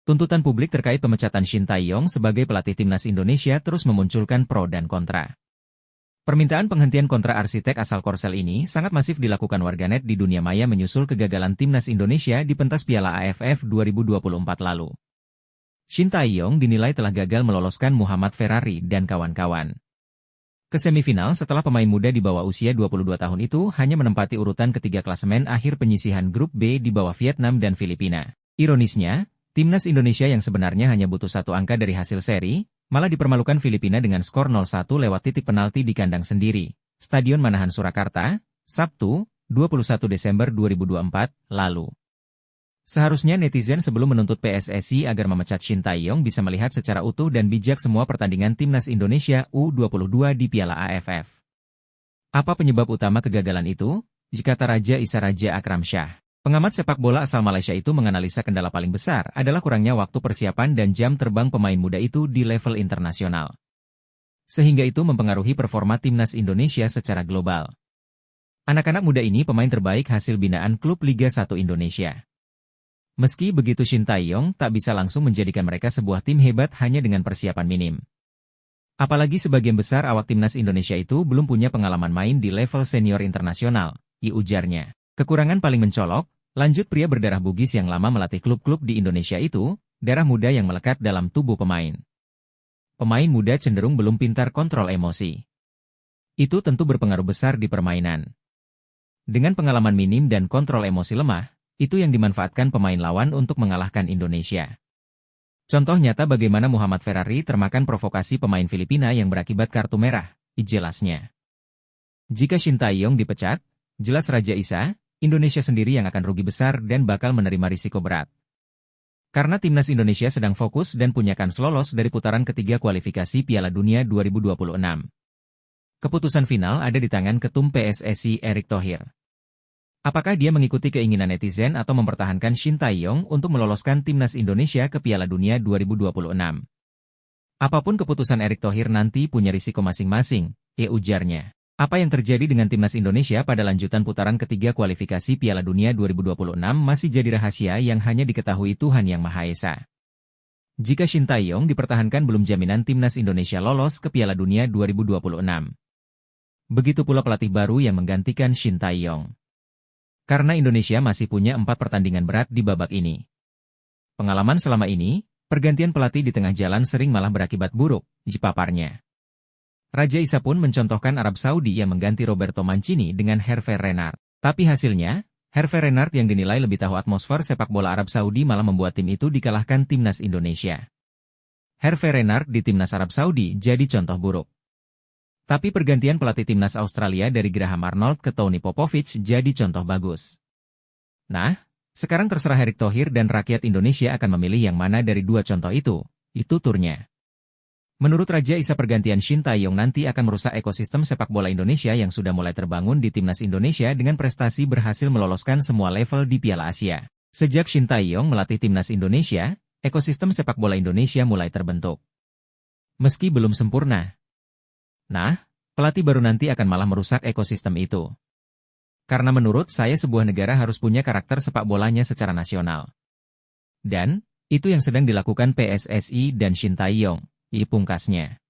Tuntutan publik terkait pemecatan Shin Tae-yong sebagai pelatih timnas Indonesia terus memunculkan pro dan kontra. Permintaan penghentian kontrak arsitek asal Korsel ini sangat masif dilakukan warganet di dunia maya menyusul kegagalan timnas Indonesia di pentas Piala AFF 2024 lalu. Shin Tae-yong dinilai telah gagal meloloskan Muhammad Ferrari dan kawan-kawan ke semifinal setelah pemain muda di bawah usia 22 tahun itu hanya menempati urutan ketiga klasemen akhir penyisihan grup B di bawah Vietnam dan Filipina. Ironisnya, timnas Indonesia yang sebenarnya hanya butuh satu angka dari hasil seri, malah dipermalukan Filipina dengan skor 0-1 lewat titik penalti di kandang sendiri, Stadion Manahan Surakarta, Sabtu, 21 Desember 2024, lalu. Seharusnya netizen sebelum menuntut PSSI agar memecat Shin Tae-yong bisa melihat secara utuh dan bijak semua pertandingan timnas Indonesia U22 di Piala AFF. Apa penyebab utama kegagalan itu? Jikata Raja Isa Raja Akram Shah, pengamat sepak bola asal Malaysia itu menganalisa kendala paling besar adalah kurangnya waktu persiapan dan jam terbang pemain muda itu di level internasional. Sehingga itu mempengaruhi performa timnas Indonesia secara global. Anak-anak muda ini pemain terbaik hasil binaan klub Liga 1 Indonesia. Meski begitu Shin Tae-yong tak bisa langsung menjadikan mereka sebuah tim hebat hanya dengan persiapan minim. Apalagi sebagian besar awak timnas Indonesia itu belum punya pengalaman main di level senior internasional, ujarnya. Kekurangan paling mencolok, lanjut pria berdarah Bugis yang lama melatih klub-klub di Indonesia itu, darah muda yang melekat dalam tubuh pemain. Pemain muda cenderung belum pintar kontrol emosi. Itu tentu berpengaruh besar di permainan. Dengan pengalaman minim dan kontrol emosi lemah, itu yang dimanfaatkan pemain lawan untuk mengalahkan Indonesia. Contoh nyata bagaimana Muhammad Ferrari termakan provokasi pemain Filipina yang berakibat kartu merah, jelasnya. Jika Shin Tae-yong dipecat, jelas Raja Isa, Indonesia sendiri yang akan rugi besar dan bakal menerima risiko berat. Karena timnas Indonesia sedang fokus dan punya kans lolos dari putaran ketiga kualifikasi Piala Dunia 2026. Keputusan final ada di tangan Ketum PSSI Erick Thohir. Apakah dia mengikuti keinginan netizen atau mempertahankan Shin Tae-yong untuk meloloskan timnas Indonesia ke Piala Dunia 2026? Apapun keputusan Erick Thohir nanti punya risiko masing-masing, ujarnya. Apa yang terjadi dengan timnas Indonesia pada lanjutan putaran ketiga kualifikasi Piala Dunia 2026 masih jadi rahasia yang hanya diketahui Tuhan Yang Maha Esa. Jika Shin Tae-yong dipertahankan belum jaminan timnas Indonesia lolos ke Piala Dunia 2026. Begitu pula pelatih baru yang menggantikan Shin Tae-yong. Karena Indonesia masih punya 4 pertandingan berat di babak ini. Pengalaman selama ini, pergantian pelatih di tengah jalan sering malah berakibat buruk, paparnya. Raja Isa pun mencontohkan Arab Saudi yang mengganti Roberto Mancini dengan Hervé Renard. Tapi hasilnya, Hervé Renard yang dinilai lebih tahu atmosfer sepak bola Arab Saudi malah membuat tim itu dikalahkan timnas Indonesia. Hervé Renard di timnas Arab Saudi jadi contoh buruk. Tapi pergantian pelatih timnas Australia dari Graham Arnold ke Tony Popovich jadi contoh bagus. Nah, sekarang terserah Erick Thohir dan rakyat Indonesia akan memilih yang mana dari dua contoh itu turnya. Menurut Raja Isa pergantian Shin Tae-yong nanti akan merusak ekosistem sepak bola Indonesia yang sudah mulai terbangun di timnas Indonesia dengan prestasi berhasil meloloskan semua level di Piala Asia. Sejak Shin Tae-yong melatih timnas Indonesia, ekosistem sepak bola Indonesia mulai terbentuk. Meski belum sempurna. Nah, pelatih baru nanti akan malah merusak ekosistem itu. Karena menurut saya sebuah negara harus punya karakter sepak bolanya secara nasional. Dan, itu yang sedang dilakukan PSSI dan Shin Tae-yong, pungkasnya.